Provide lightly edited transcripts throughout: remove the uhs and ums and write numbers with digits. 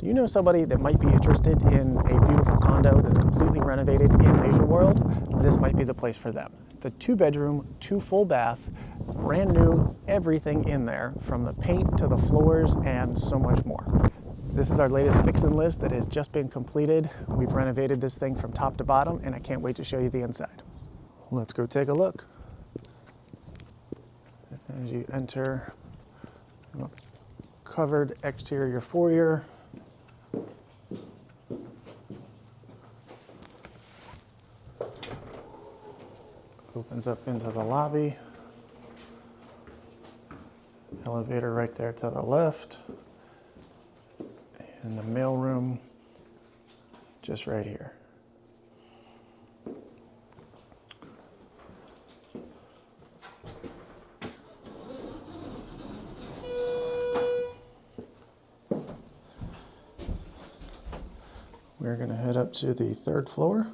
Do you know somebody that might be interested in a beautiful condo that's completely renovated in Leisure World? This might be the place for them. It's a 2-bedroom, 2 full bath, brand new, everything in there, from the paint to the floors and so much more. This is our latest fix-and list that has just been completed. We've renovated this thing from top to bottom, and I can't wait to show you the inside. Let's go take a look. As you enter, covered exterior foyer. Opens up into the lobby. Elevator right there to the left. And the mail room just right here. We're going to head up to the 3rd floor.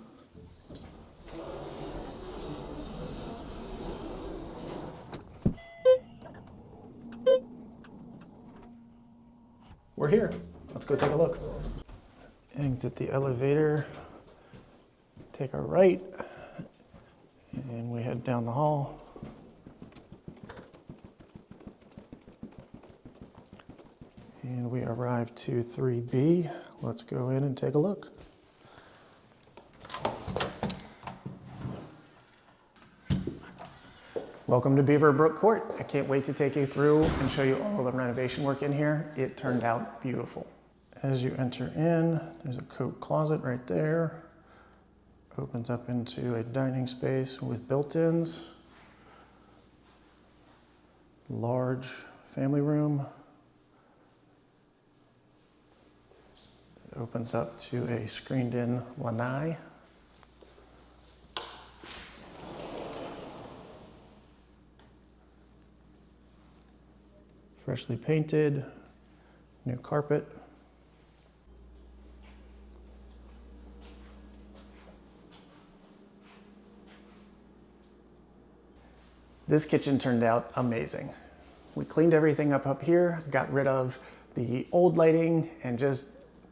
We're here. Let's go take a look. Exit the elevator, take a right, and we head down the hall. And we arrive to 3B. Let's go in and take a look. Welcome to Beaverbrook Court. I can't wait to take you through and show you all the renovation work in here. It turned out beautiful. As you enter in, there's a coat closet right there. Opens up into a dining space with built-ins. Large family room. It opens up to a screened-in lanai. Freshly painted, new carpet. This kitchen turned out amazing. We cleaned everything up here, got rid of the old lighting, and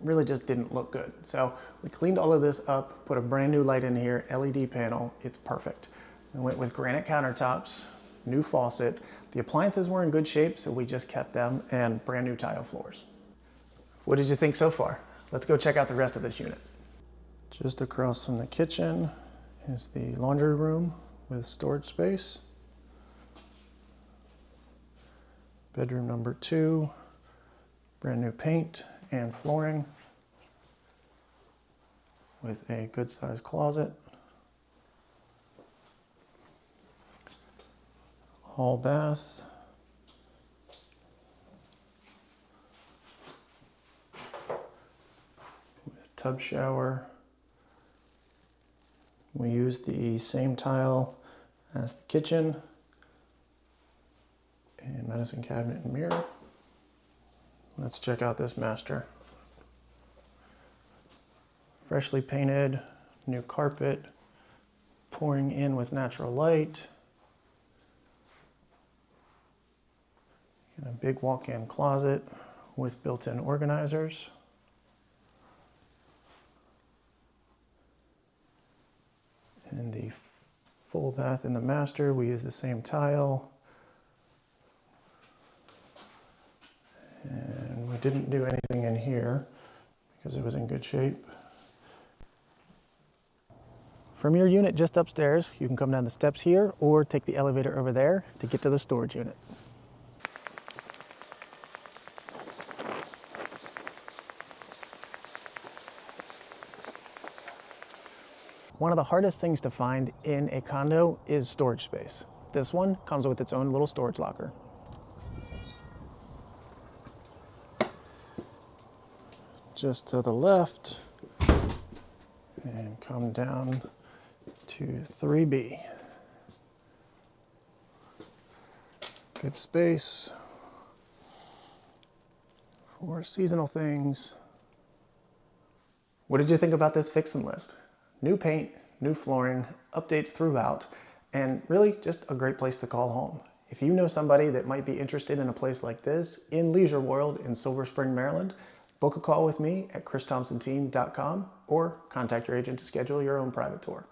really just didn't look good. So we cleaned all of this up, put a brand new light in here, LED panel, it's perfect. We went with granite countertops, new faucet. The appliances were in good shape, so we just kept them, and brand new tile floors. What did you think so far? Let's go check out the rest of this unit. Just across from the kitchen is the laundry room with storage space. Bedroom number 2, brand new paint and flooring with a good sized closet. Hall bath. With tub shower. We used the same tile as the kitchen. And medicine cabinet and mirror. Let's check out this master. Freshly painted, new carpet, pouring in with natural light. And a big walk-in closet with built-in organizers. And the full bath in the master, we use the same tile. And we didn't do anything in here because it was in good shape. From your unit just upstairs, you can come down the steps here or take the elevator over there to get to the storage unit. One of the hardest things to find in a condo is storage space. This one comes with its own little storage locker. Just to the left, and come down to 3B. Good space for seasonal things. What did you think about this fix-and list? New paint, new flooring, updates throughout, and really just a great place to call home. If you know somebody that might be interested in a place like this in Leisure World in Silver Spring, Maryland, Book a call with me at christhompsonteam.com or contact your agent to schedule your own private tour.